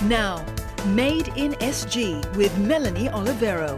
Now, Made in SG with Melanie Oliveiro.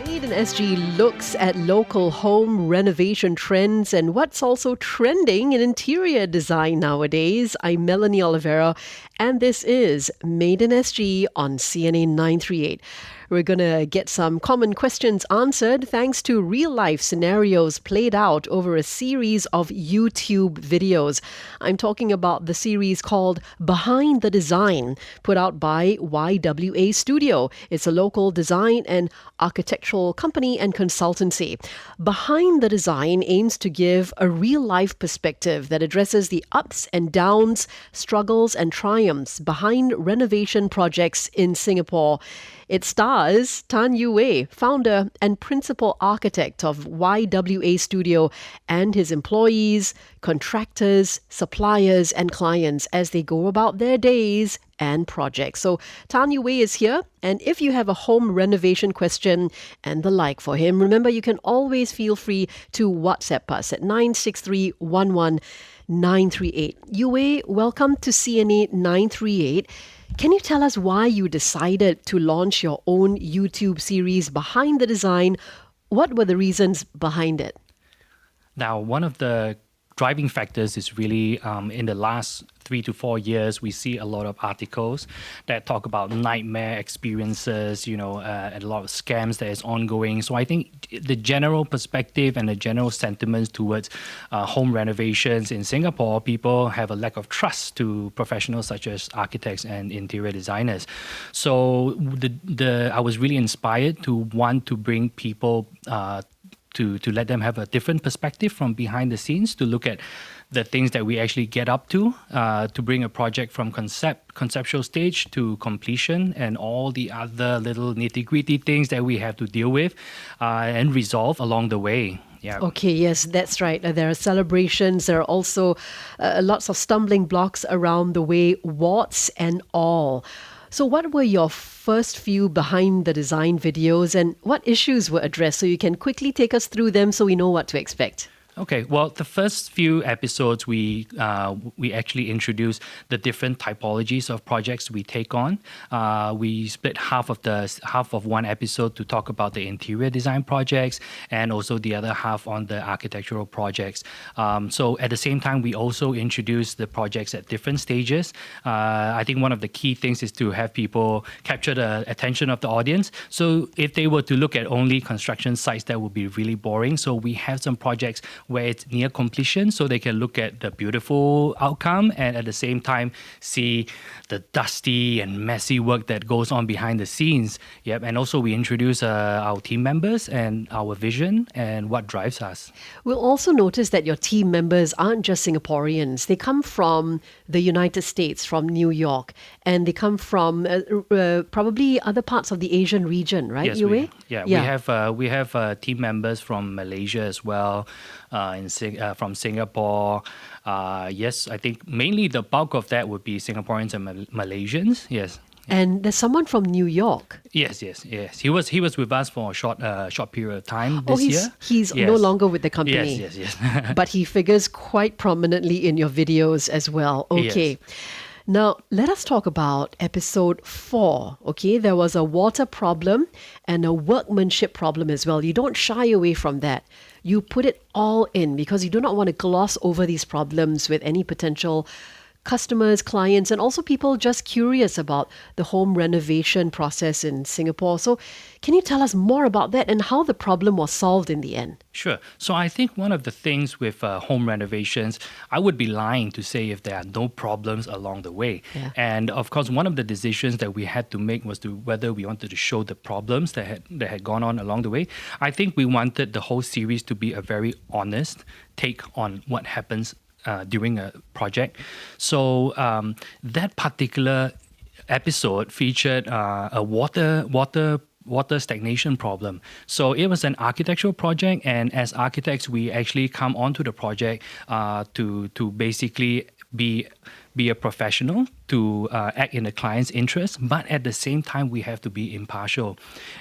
Made in SG looks at local home renovation trends and what's also trending in interior design nowadays. I'm Melanie Oliveiro, and this is Made in SG on CNA 938. We're going to get some common questions answered thanks to real-life scenarios played out over a series of YouTube videos. I'm talking about the series called Behind the Design, put out by YWA Studio. It's a local design and architectural company and consultancy. Behind the Design aims to give a real-life perspective that addresses the ups and downs, struggles and triumphs behind renovation projects in Singapore. It stars Tan Yue Wei, founder and principal architect of YWA Studio, and his employees, contractors, suppliers, and clients as they go about their days and projects. So Tan Yue Wei is here, and if you have a home renovation question and the like for him, remember you can always feel free to WhatsApp us at 963-11-938. Yue Wei, welcome to CNA 938. Can you tell us why you decided to launch your own YouTube series, Behind the Design? What were the reasons behind it? Now, one of the driving factors is really in the last 3 to 4 years, we see a lot of articles that talk about nightmare experiences, and a lot of scams that is ongoing. So I think the general perspective and the general sentiments towards home renovations in Singapore, people have a lack of trust to professionals such as architects and interior designers. So I was really inspired to want to bring people to let them have a different perspective from behind the scenes, to look at the things that we actually get up to bring a project from conceptual stage to completion, and all the other little nitty-gritty things that we have to deal with and resolve along the way. Yeah. Okay, yes, that's right. There are celebrations. There are also lots of stumbling blocks around the way, warts and all. So what were your first few Behind the Design videos, and what issues were addressed, so you can quickly take us through them so we know what to expect? Okay, well, the first few episodes, we actually introduced the different typologies of projects we take on. We split half of one episode to talk about the interior design projects, and also the other half on the architectural projects. So at the same time, we also introduced the projects at different stages. I think one of the key things is to have people capture the attention of the audience. So if they were to look at only construction sites, that would be really boring. So we have some projects where it's near completion, so they can look at the beautiful outcome and at the same time see the dusty and messy work that goes on behind the scenes. Yep, and also we introduce our team members and our vision and what drives us. We'll also notice that your team members aren't just Singaporeans. They come from the United States, from New York, and they come from probably other parts of the Asian region, right, Yes, Yue Wei? we have team members from Malaysia as well, from Singapore. Yes, I think mainly the bulk of that would be Singaporeans and Malaysians. Yes. And there's someone from New York. Yes. He was with us for a short period of time this year. He's no longer with the company. Yes. But he figures quite prominently in your videos as well. Okay. Yes. Now, let us talk about episode 4. Okay, there was a water problem and a workmanship problem as well. You don't shy away from that. You put it all in because you do not want to gloss over these problems with any potential customers, clients, and also people just curious about the home renovation process in Singapore. So can you tell us more about that and how the problem was solved in the end? Sure. So I think one of the things with home renovations, I would be lying to say if there are no problems along the way. Yeah. And of course, one of the decisions that we had to make was to whether we wanted to show the problems that had gone on along the way. I think we wanted the whole series to be a very honest take on what happens during a project. So that particular episode featured a water stagnation problem. So it was an architectural project, and as architects, we actually come onto the project to basically be a professional, to act in the client's interest, but at the same time, we have to be impartial.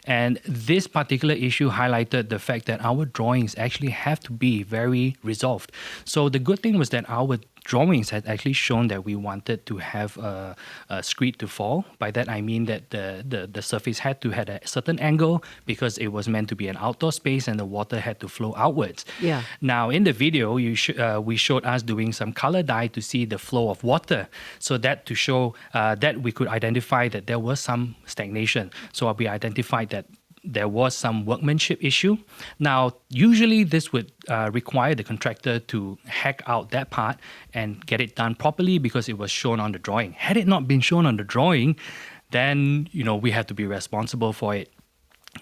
And this particular issue highlighted the fact that our drawings actually have to be very resolved. So the good thing was that our drawings had actually shown that we wanted to have a screed to fall. By that I mean that the surface had to have a certain angle because it was meant to be an outdoor space and the water had to flow outwards. Yeah. Now in the video, we showed us doing some color dye to see the flow of water, so that to show that we could identify that there was some stagnation. So we identified that there was some workmanship issue. Now, usually this would require the contractor to hack out that part and get it done properly because it was shown on the drawing. Had it not been shown on the drawing, then we have to be responsible for it.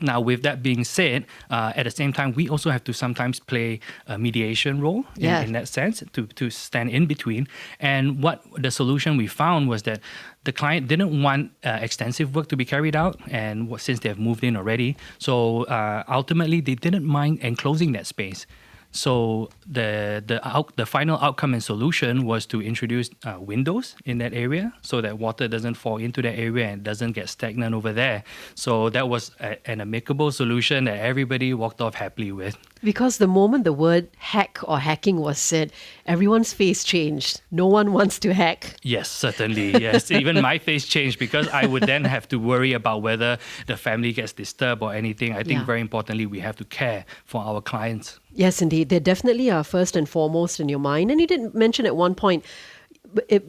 Now, with that being said, at the same time, we also have to sometimes play a mediation role in that sense, to stand in between. And what the solution we found was that the client didn't want extensive work to be carried out, and since they have moved in already, so ultimately they didn't mind enclosing that space. So the final outcome and solution was to introduce windows in that area so that water doesn't fall into that area and doesn't get stagnant over there. So that was an amicable solution that everybody walked off happily with. Because the moment the word hack or hacking was said, everyone's face changed. No one wants to hack. Yes, certainly. Yes, even my face changed because I would then have to worry about whether the family gets disturbed or anything. I think very importantly, we have to care for our clients. Yes, indeed. They definitely are first and foremost in your mind. And you did mention at one point,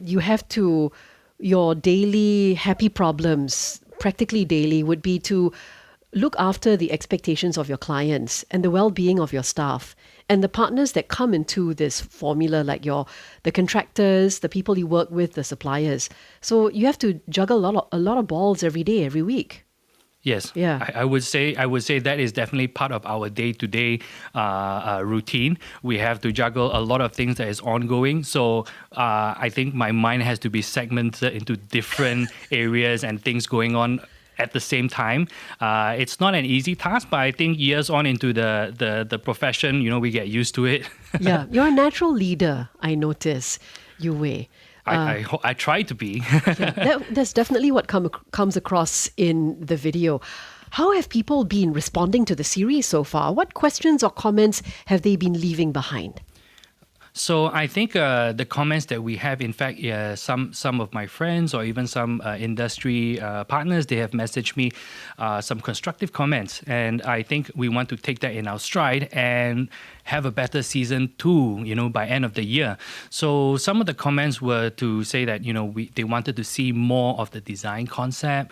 you have to, your daily happy problems, practically daily, would be to look after the expectations of your clients and the well-being of your staff and the partners that come into this formula, like the contractors, the people you work with, the suppliers. So you have to juggle a lot of balls every day, every week. Yes, yeah. I would say that is definitely part of our day-to-day routine. We have to juggle a lot of things that is ongoing. So I think my mind has to be segmented into different areas and things going on at the same time. It's not an easy task, but I think years on into the profession, we get used to it. Yeah, you're a natural leader, I notice, Yue Wei. I try to be. That's definitely what comes across in the video. How have people been responding to the series so far? What questions or comments have they been leaving behind? So I think the comments that we have, in fact, some of my friends or even some industry partners, they have messaged me some constructive comments. And I think we want to take that in our stride and have a better season 2, by end of the year. So some of the comments were to say that, they wanted to see more of the design concept,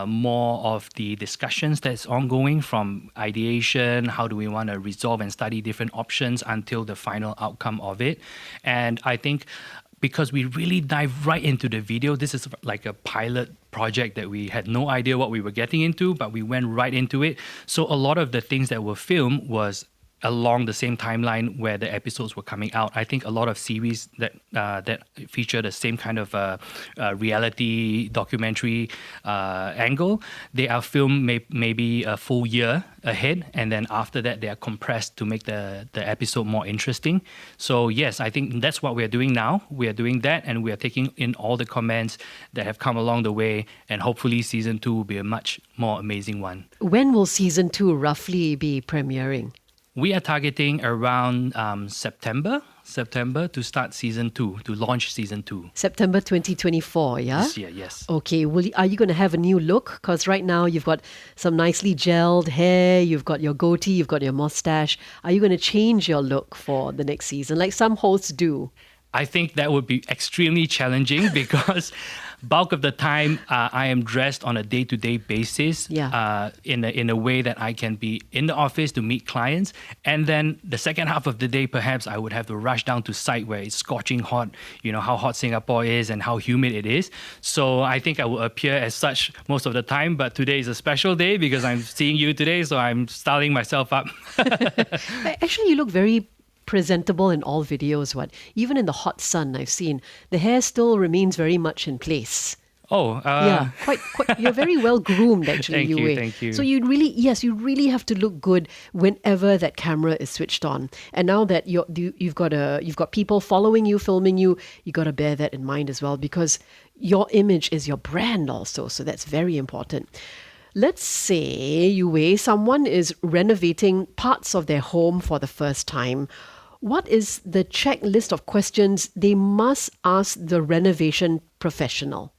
more of the discussions that's ongoing from ideation, how do we want to resolve and study different options until the final outcome of it. And I think because we really dive right into the video, this is like a pilot project that we had no idea what we were getting into, but we went right into it. So a lot of the things that were filmed was along the same timeline where the episodes were coming out. I think a lot of series that feature the same kind of reality documentary angle, they are filmed maybe a full year ahead, and then after that they are compressed to make the episode more interesting. So yes, I think that's what we are doing now. We are doing that, and we are taking in all the comments that have come along the way, and hopefully season 2 will be a much more amazing one. When will season 2 roughly be premiering? We are targeting around September to start season 2, to launch season 2. September 2024, yeah? This year, yes. Okay, are you going to have a new look? Because right now you've got some nicely gelled hair, you've got your goatee, you've got your mustache. Are you going to change your look for the next season, like some hosts do? I think that would be extremely challenging because bulk of the time I am dressed on a day-to-day basis in a way that I can be in the office to meet clients. And then the second half of the day, perhaps I would have to rush down to site where it's scorching hot, how hot Singapore is and how humid it is. So I think I will appear as such most of the time. But today is a special day because I'm seeing you today, so I'm styling myself up. Actually, you look very presentable in all videos. Even in the hot sun, I've seen the hair still remains very much in place. Quite. You're very well groomed, actually. Thank you. So you really have to look good whenever that camera is switched on. And now that you've got people following you, filming you, you got to bear that in mind as well, because your image is your brand also. So that's very important. Let's say, Yue, someone is renovating parts of their home for the first time. what is the checklist of questions they must ask the renovation professional?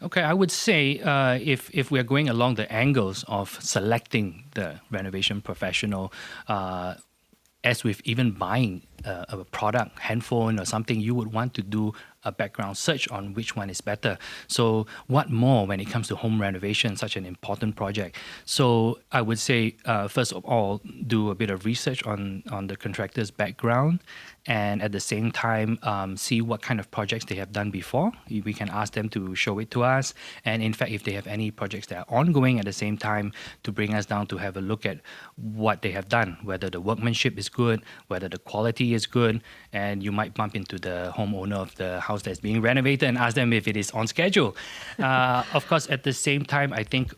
Okay, I would say if we're going along the angles of selecting the renovation professional, as with even buying a product, handphone or something, you would want to do a background search on which one is better. So what more when it comes to home renovation, such an important project? So I would say, first of all, do a bit of research on the contractor's background, and at the same time, see what kind of projects they have done before. We can ask them to show it to us. And in fact, if they have any projects that are ongoing at the same time, to bring us down to have a look at what they have done, whether the workmanship is good, whether the quality is good. And you might bump into the homeowner of the house that's being renovated and ask them if it is on schedule. Of course, at the same time, I think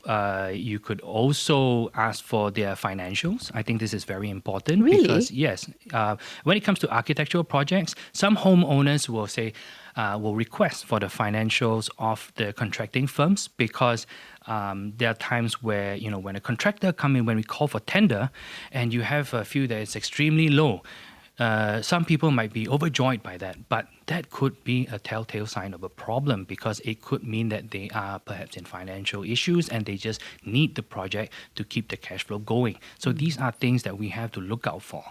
you could also ask for their financials. I think this is very important. Really? Because, yes, when it comes to architectural projects, some homeowners will say, will request for the financials of the contracting firms, because there are times where, when a contractor come in, when we call for tender, and you have a few that is extremely low, some people might be overjoyed by that, but that could be a telltale sign of a problem, because it could mean that they are perhaps in financial issues and they just need the project to keep the cash flow going. So these are things that we have to look out for.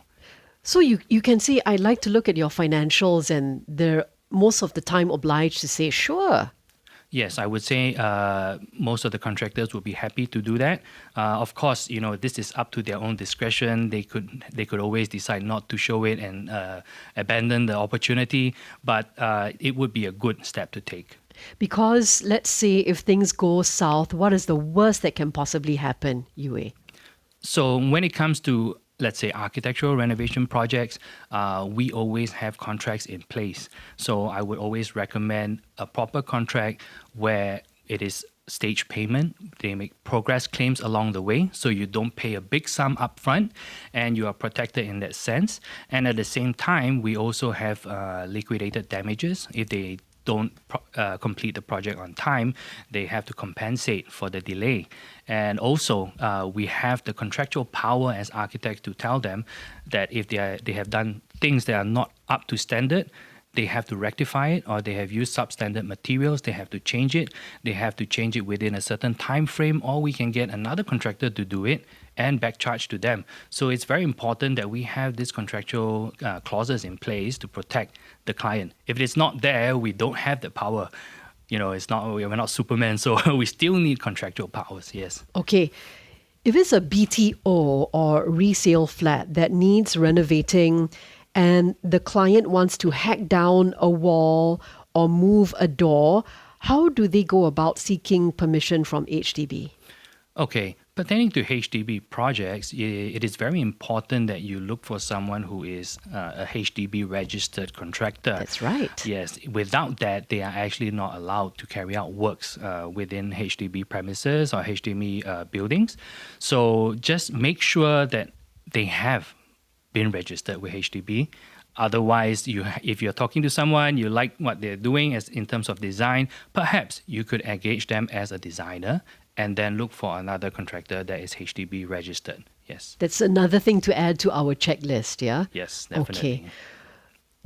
So you can see, I'd like to look at your financials, and they're most of the time obliged to say, sure. Yes, I would say most of the contractors would be happy to do that. Of course, this is up to their own discretion. They could always decide not to show it and abandon the opportunity, but it would be a good step to take. Because let's say if things go south, what is the worst that can possibly happen, Yue? So when it comes to, let's say, architectural renovation projects, we always have contracts in place. So I would always recommend a proper contract where it is stage payment. They make progress claims along the way, so you don't pay a big sum up front and you are protected in that sense. And at the same time, we also have liquidated damages. If they don't complete the project on time, they have to compensate for the delay. And also, we have the contractual power as architects to tell them that if they have done things that are not up to standard, they have to rectify it, or they have used substandard materials, they have to change it. They have to change it within a certain time frame, or we can get another contractor to do it and back charge to them. So it's very important that we have these contractual clauses in place to protect the client. If it's not there, we don't have the power. We're not Superman, so we still need contractual powers, yes. Okay. If it's a BTO or resale flat that needs renovating and the client wants to hack down a wall or move a door, how do they go about seeking permission from HDB? Okay, pertaining to HDB projects, it is very important that you look for someone who is a HDB registered contractor. That's right. Yes, without that, they are actually not allowed to carry out works within HDB premises or HDB buildings. So just make sure that they have been registered with HDB. Otherwise, if you're talking to someone, you like what they're doing as in terms of design, perhaps you could engage them as a designer and then look for another contractor that is HDB registered. Yes. That's another thing to add to our checklist, yeah? Yes, definitely. Okay.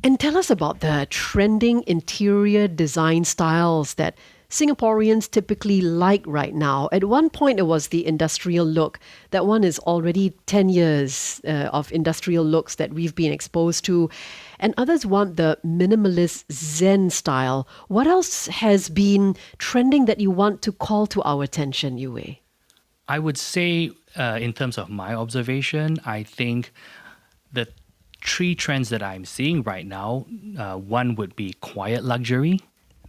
And tell us about the trending interior design styles that Singaporeans typically like right now. At one point, it was the industrial look. That one is already 10 years of industrial looks that we've been exposed to. And others want the minimalist Zen style. What else has been trending that you want to call to our attention, Yue? I would say, in terms of my observation, I think the three trends that I'm seeing right now, one would be quiet luxury.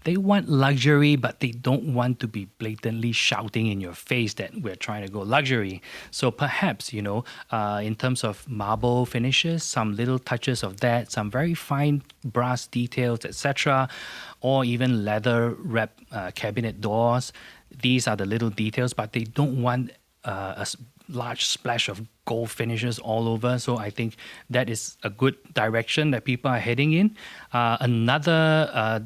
They want luxury, but they don't want to be blatantly shouting in your face that we're trying to go luxury. So perhaps, in terms of marble finishes, some little touches of that, some very fine brass details, etc., or even leather wrap cabinet doors. These are the little details, but they don't want a large splash of gold finishes all over. So I think that is a good direction that people are heading in. Another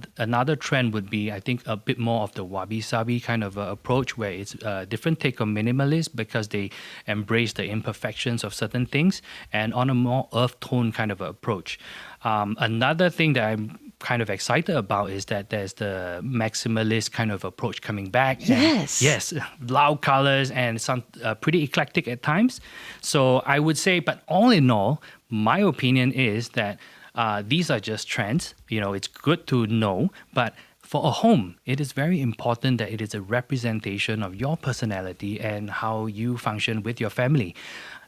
trend would be, I think, a bit more of the wabi-sabi kind of approach, where it's a different take on minimalist because they embrace the imperfections of certain things and on a more earth tone kind of approach. Another thing that I'm kind of excited about is that there's the maximalist kind of approach coming back. Yes. Yes, loud colors and some pretty eclectic at times. So I would say, but all in all, my opinion is that these are just trends. It's good to know, but for a home, it is very important that it is a representation of your personality and how you function with your family.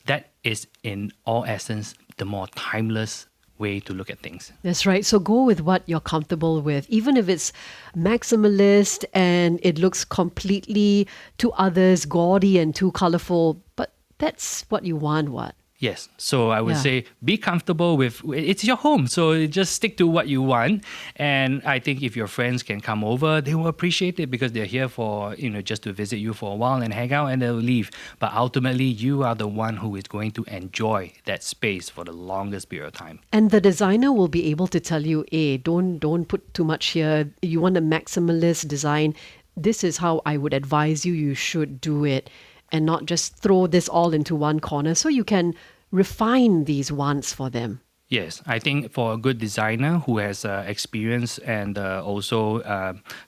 That is, in all essence, the more timeless way to look at things. That's right. So go with what you're comfortable with, even if it's maximalist and it looks completely to others gaudy and too colorful, but that's what you want, what? Yes. So I would say be comfortable with, it's your home. So just stick to what you want. And I think if your friends can come over, they will appreciate it because they're here for, just to visit you for a while and hang out and they'll leave. But ultimately, you are the one who is going to enjoy that space for the longest period of time. And the designer will be able to tell you, hey, don't put too much here. You want a maximalist design. This is how I would advise you should do it, and not just throw this all into one corner, so you can refine these wants for them. Yes, I think for a good designer who has experience and also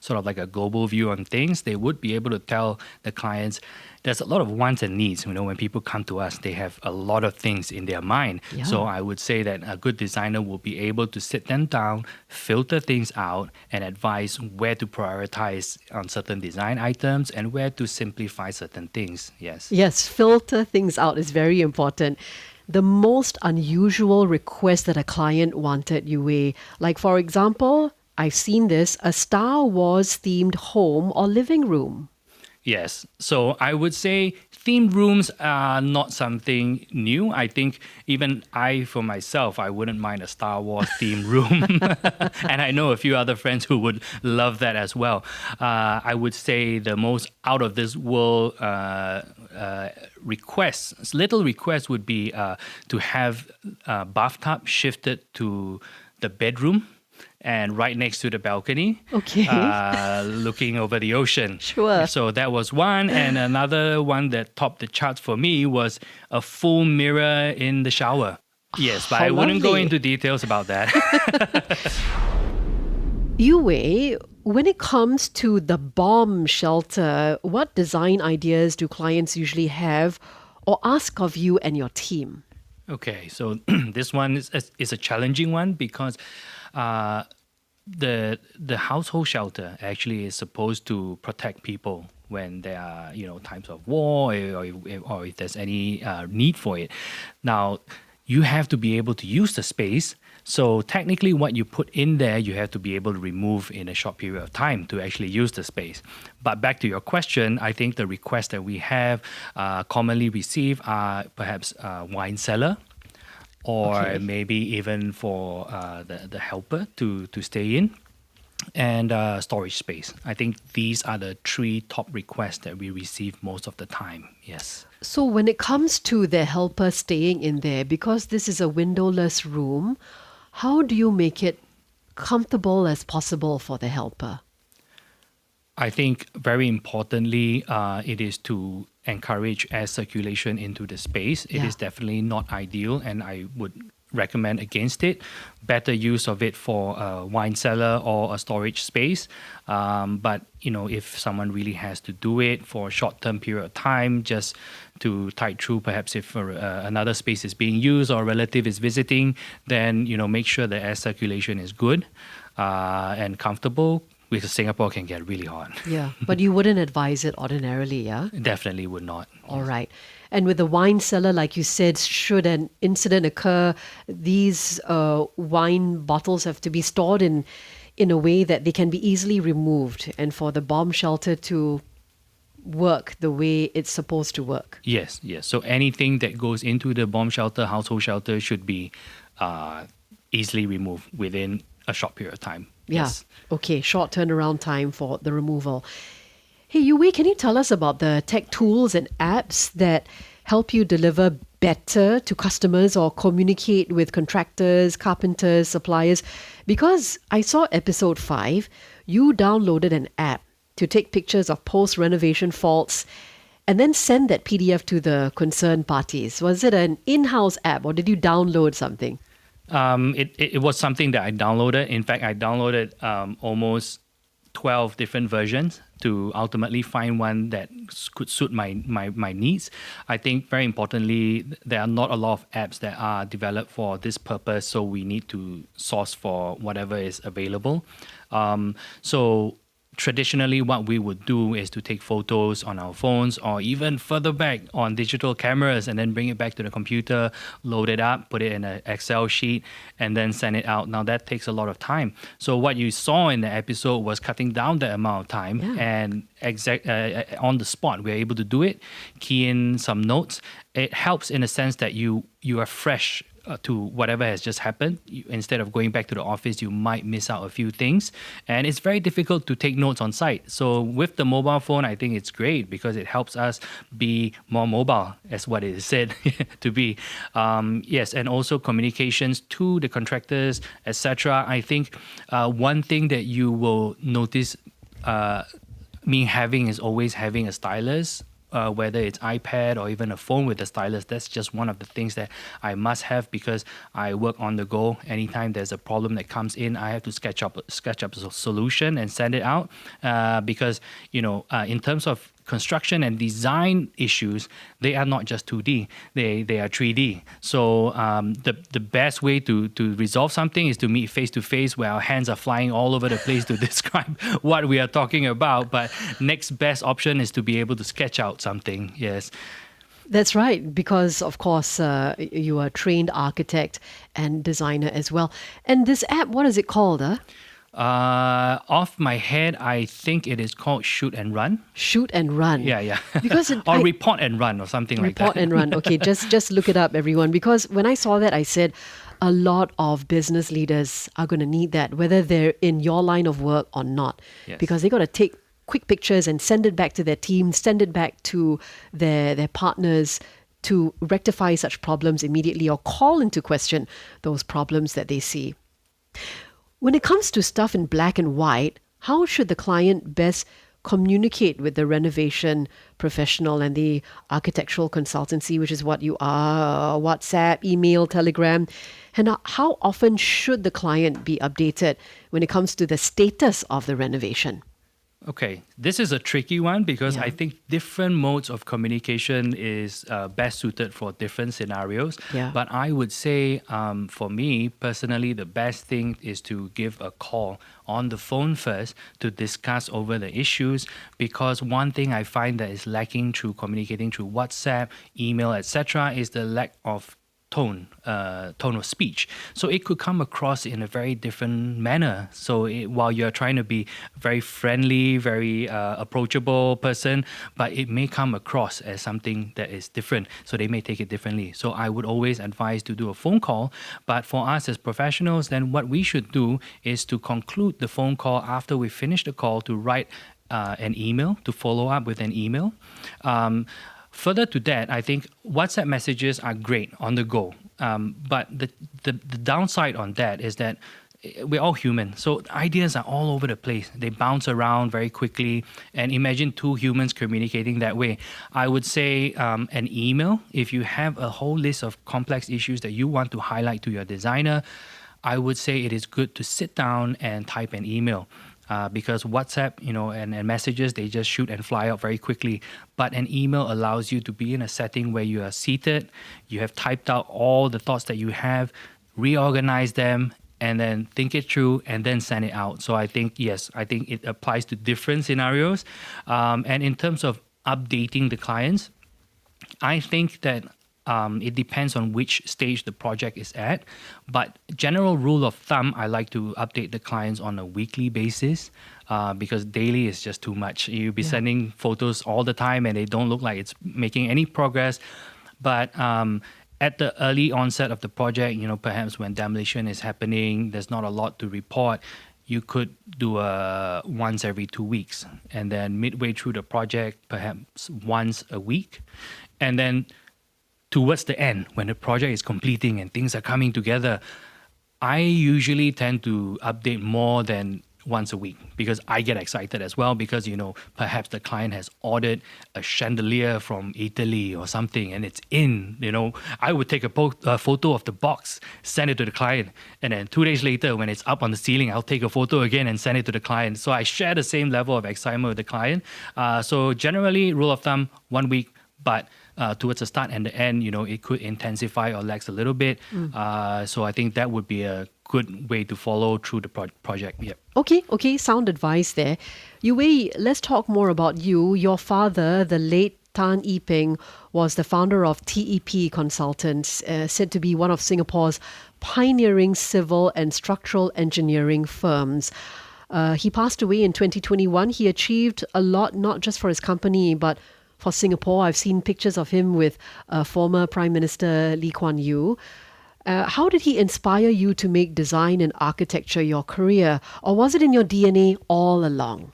sort of like a global view on things, they would be able to tell the clients there's a lot of wants and needs. When people come to us, they have a lot of things in their mind. Yeah. So I would say that a good designer will be able to sit them down, filter things out, and advise where to prioritize on certain design items and where to simplify certain things. Yes. Yes, filter things out is very important. The most unusual request that a client wanted, Yue Wei, like for example, I've seen this, a Star Wars themed home or living room. Yes. So I would say themed rooms are not something new. I think even for myself, I wouldn't mind a Star Wars themed room. And I know a few other friends who would love that as well. I would say the most out of this world little request would be to have a bathtub shifted to the bedroom and right next to the balcony, Okay. Looking over the ocean. Sure. So that was one. And another one that topped the charts for me was a full mirror in the shower. Yes, but How I wouldn't go lovely. into details about that. Yue Wei, when it comes to the bomb shelter, what design ideas do clients usually have or ask of you and your team? Okay, so this one is a challenging one because the household shelter actually is supposed to protect people when there are times of war or if there's any need for it. Now, you have to be able to use the space. So technically what you put in there, you have to be able to remove in a short period of time to actually use the space. But back to your question, I think the requests that we have commonly received are perhaps wine cellar, or Okay. maybe even for the helper to stay in, and storage space. I think these are the three top requests that we receive most of the time. Yes. So when it comes to the helper staying in there, because this is a windowless room, how do you make it comfortable as possible for the helper? I think very importantly, it is to encourage air circulation into the space. It Yeah. is definitely not ideal, and I would recommend against it. Better use of it for a wine cellar or a storage space. But if someone really has to do it for a short-term period of time, just to tide through, perhaps if another space is being used or a relative is visiting, then make sure the air circulation is good and comfortable. Because Singapore can get really hot. Yeah, but you wouldn't advise it ordinarily, yeah? Definitely would not. All right. And with the wine cellar, like you said, should an incident occur, these wine bottles have to be stored in a way that they can be easily removed, and for the bomb shelter to work the way it's supposed to work. Yes. So anything that goes into the bomb shelter, household shelter, should be easily removed within a short period of time. Yeah. Yes. Okay, short turnaround time for the removal. Hey, Yue, can you tell us about the tech tools and apps that help you deliver better to customers or communicate with contractors, carpenters, suppliers? Because I saw episode 5, you downloaded an app to take pictures of post-renovation faults and then send that PDF to the concerned parties. Was it an in-house app or did you download something? It was something that I downloaded. In fact, I downloaded almost 12 different versions to ultimately find one that could suit my needs. I think very importantly, there are not a lot of apps that are developed for this purpose, so we need to source for whatever is available. So traditionally, what we would do is to take photos on our phones or even further back on digital cameras and then bring it back to the computer, load it up, put it in an Excel sheet, and then send it out. Now, that takes a lot of time. So what you saw in the episode was cutting down the amount of time and on the spot, we're able to do it, key in some notes. It helps in a sense that you are fresh to whatever has just happened. Instead of going back to the office, you might miss out a few things. And it's very difficult to take notes on site. So with the mobile phone, I think it's great because it helps us be more mobile, as what it is said to be. Yes, and also communications to the contractors, etc. I think one thing that you will notice me having is always having a stylus. Whether it's iPad or even a phone with a stylus, that's just one of the things that I must have because I work on the go. Anytime there's a problem that comes in, I have to sketch up a solution and send it out. Because in terms of construction and design issues, they are not just 2D, they are 3D. So the best way to resolve something is to meet face to face where our hands are flying all over the place to describe what we are talking about. But next best option is to be able to sketch out something. Yes. That's right, because of course you are a trained architect and designer as well. And this app, what is it called? Off my head, I think it is called Shoot and Run. Shoot and Run. Yeah. Because or Report and Run or something like that. Report and Run. Okay, just look it up, everyone. Because when I saw that, I said a lot of business leaders are going to need that, whether they're in your line of work or not. Yes. Because they got to take quick pictures and send it back to their team, send it back to their partners to rectify such problems immediately or call into question those problems that they see. When it comes to stuff in black and white, how should the client best communicate with the renovation professional and the architectural consultancy, which is what you are, WhatsApp, email, Telegram? And how often should the client be updated when it comes to the status of the renovation? Okay, this is a tricky one because I think different modes of communication is best suited for different scenarios. Yeah. But I would say for me personally, the best thing is to give a call on the phone first to discuss over the issues, because one thing I find that is lacking through communicating through WhatsApp, email, etc. is the lack of tone of speech. So it could come across in a very different manner. So while you're trying to be very friendly, very approachable person, but it may come across as something that is different. So they may take it differently. So I would always advise to do a phone call. But for us as professionals, then what we should do is to conclude the phone call after we finish the call to write an email, to follow up with an email. Further to that, I think WhatsApp messages are great on the go. But the downside on that is that we're all human. So ideas are all over the place. They bounce around very quickly. And imagine two humans communicating that way. I would say an email, if you have a whole list of complex issues that you want to highlight to your designer, I would say it is good to sit down and type an email. Because WhatsApp, and messages, they just shoot and fly out very quickly. But an email allows you to be in a setting where you are seated, you have typed out all the thoughts that you have, reorganize them, and then think it through and then send it out. So I think it applies to different scenarios. And in terms of updating the clients, I think that it depends on which stage the project is at. But general rule of thumb, I like to update the clients on a weekly basis because daily is just too much. You'll be sending photos all the time and they don't look like it's making any progress. But at the early onset of the project, perhaps when demolition is happening, there's not a lot to report. You could do once every 2 weeks. And then midway through the project, perhaps once a week. And then towards the end, when the project is completing and things are coming together, I usually tend to update more than once a week because I get excited as well because, perhaps the client has ordered a chandelier from Italy or something and it's in, I would take a photo of the box, send it to the client. And then 2 days later, when it's up on the ceiling, I'll take a photo again and send it to the client. So I share the same level of excitement with the client. So generally, rule of thumb, 1 week, but towards the start and the end, it could intensify or lax a little bit. So I think that would be a good way to follow through the project. Yep. Okay, sound advice there. Yue Wei, let's talk more about you. Your father, the late Tan Yue Wei, was the founder of TEP Consultants, said to be one of Singapore's pioneering civil and structural engineering firms. He passed away in 2021. He achieved a lot, not just for his company, but for Singapore. I've seen pictures of him with former Prime Minister Lee Kuan Yew. How did he inspire you to make design and architecture your career? Or was it in your DNA all along?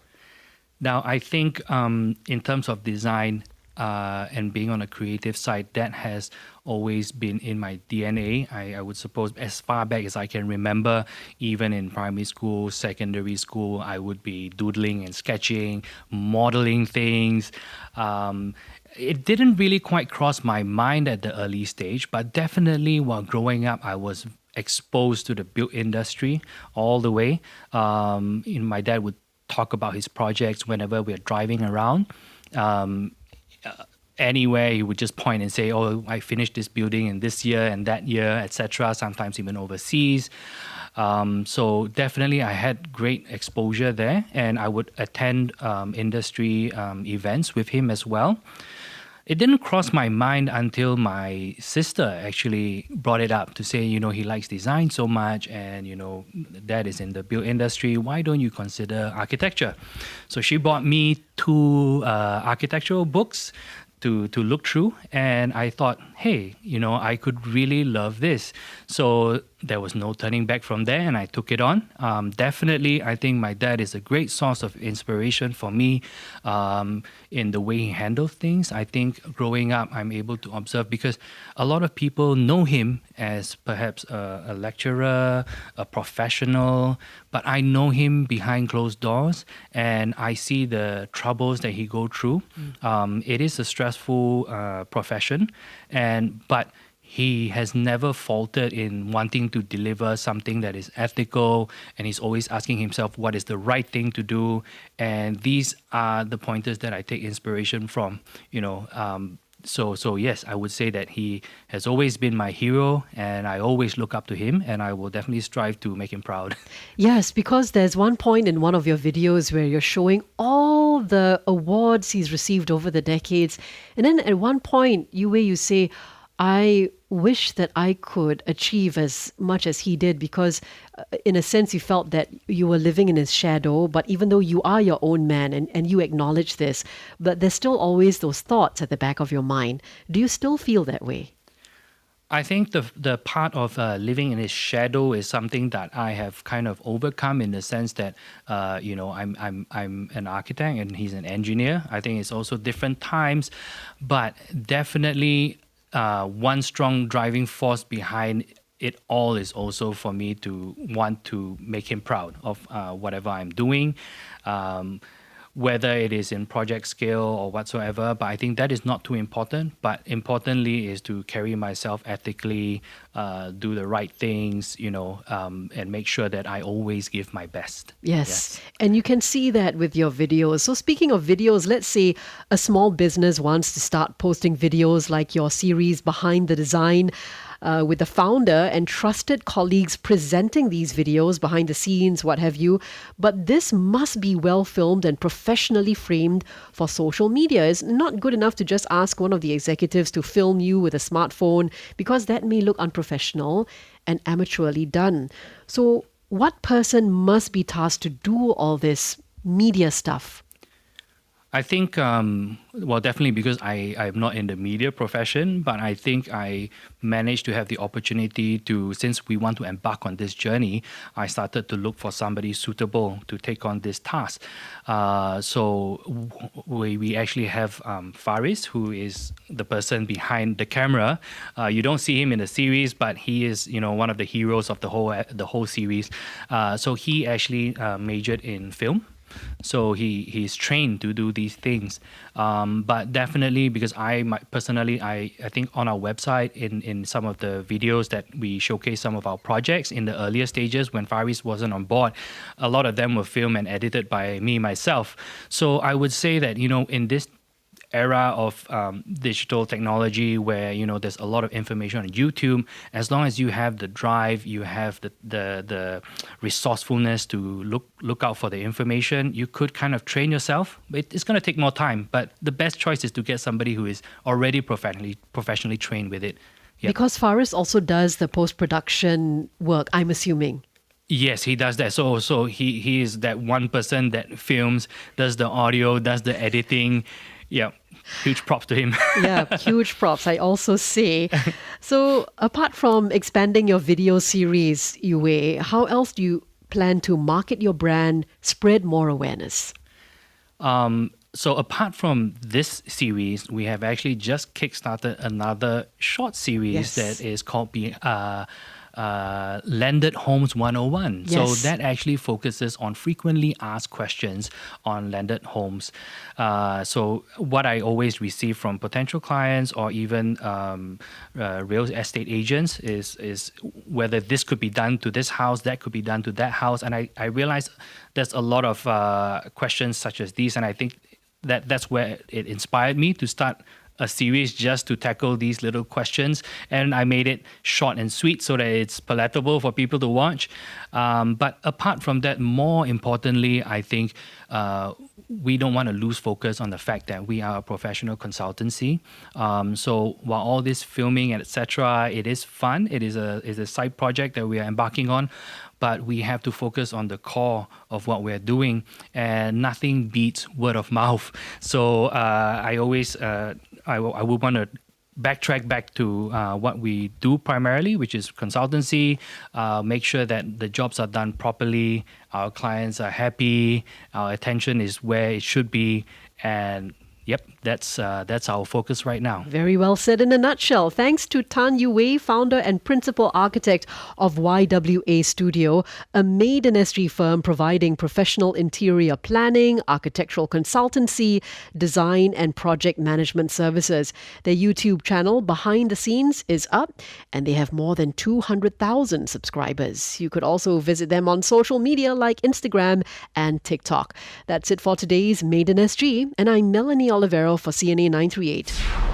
Now, I think in terms of design and being on a creative side, that has always been in my DNA. I would suppose as far back as I can remember, even in primary school, secondary school, I would be doodling and sketching, modeling things. It didn't really quite cross my mind at the early stage, but definitely while growing up, I was exposed to the built industry all the way. My dad would talk about his projects whenever we're driving around. Anywhere, he would just point and say, oh, I finished this building in this year and that year, etc., sometimes even overseas. So definitely I had great exposure there, and I would attend industry events with him as well. It didn't cross my mind until my sister actually brought it up to say, he likes design so much and, Dad is in the build industry. Why don't you consider architecture? So she bought me 2 architectural books to look through. And I thought, hey, I could really love this. So there was no turning back from there, and I took it on. Definitely, I think my dad is a great source of inspiration for me in the way he handles things. I think growing up, I'm able to observe because a lot of people know him as perhaps a lecturer, a professional, but I know him behind closed doors, and I see the troubles that he go through. It is a stressful profession, but he has never faltered in wanting to deliver something that is ethical, and he's always asking himself what is the right thing to do. And these are the pointers that I take inspiration from, So yes, I would say that he has always been my hero, and I always look up to him, and I will definitely strive to make him proud. Yes, because there's one point in one of your videos where you're showing all the awards he's received over the decades. And then at one point, you say, I wish that I could achieve as much as he did, because in a sense you felt that you were living in his shadow. But even though you are your own man and you acknowledge this, but there's still always those thoughts at the back of your mind. Do you still feel that way? I think the part of living in his shadow is something that I have kind of overcome, in the sense that I'm an architect and he's an engineer. I think it's also different times, but definitely one strong driving force behind it all is also for me to want to make him proud of whatever I'm doing, whether it is in project scale or whatsoever. But I think that is not too important. But importantly is to carry myself ethically, do the right things, and make sure that I always give my best. Yes. And you can see that with your videos. So speaking of videos, let's say a small business wants to start posting videos like your series Behind the Design, with the founder and trusted colleagues presenting these videos behind the scenes, what have you. But this must be well filmed and professionally framed for social media. It's not good enough to just ask one of the executives to film you with a smartphone, because that may look unprofessional and amateurly done. So what person must be tasked to do all this media stuff? I think, well, definitely because I'm not in the media profession, but I think I managed to have the opportunity to, since we want to embark on this journey, I started to look for somebody suitable to take on this task. We actually have Faris, who is the person behind the camera. You don't see him in the series, but he is, one of the heroes of the whole series. So he actually majored in film. So he's trained to do these things, but definitely because I think on our website in some of the videos that we showcase some of our projects in the earlier stages when Faris wasn't on board, a lot of them were filmed and edited by me myself. So I would say that in this era of digital technology where there's a lot of information on YouTube, as long as you have the drive, you have the resourcefulness to look out for the information, you could kind of train yourself. It's going to take more time, but the best choice is to get somebody who is already professionally trained with it. Yep. Because Faris also does the post-production work, I'm assuming. Yes, he does that. So he is that one person that films, does the audio, does the editing. Yeah, huge props to him. Yeah, huge props, I also say. So apart from expanding your video series, Yue Wei, how else do you plan to market your brand, spread more awareness? So apart from this series, we have actually just kickstarted another short series that is called Landed Homes 101. Yes. So that actually focuses on frequently asked questions on landed homes. So what I always receive from potential clients or even real estate agents is whether this could be done to this house, that could be done to that house. And I realize there's a lot of questions such as these, and I think that's where it inspired me to start a series just to tackle these little questions, and I made it short and sweet so that it's palatable for people to watch. But apart from that, more importantly, I think we don't want to lose focus on the fact that we are a professional consultancy. So while all this filming and etc., it is fun. It is a side project that we are embarking on. But we have to focus on the core of what we're doing, and nothing beats word of mouth. So I always, I would want to backtrack back to what we do primarily, which is consultancy, make sure that the jobs are done properly, our clients are happy, our attention is where it should be, and yep, that's our focus right now. Very well said in a nutshell. Thanks to Tan Yue Wei, founder and principal architect of YWA Studio, a made-in-SG firm providing professional interior planning, architectural consultancy, design and project management services. Their YouTube channel, Behind the Scenes, is up and they have more than 200,000 subscribers. You could also visit them on social media like Instagram and TikTok. That's it for today's Made in SG, and I'm Melanie Oliveiro for CNA 938.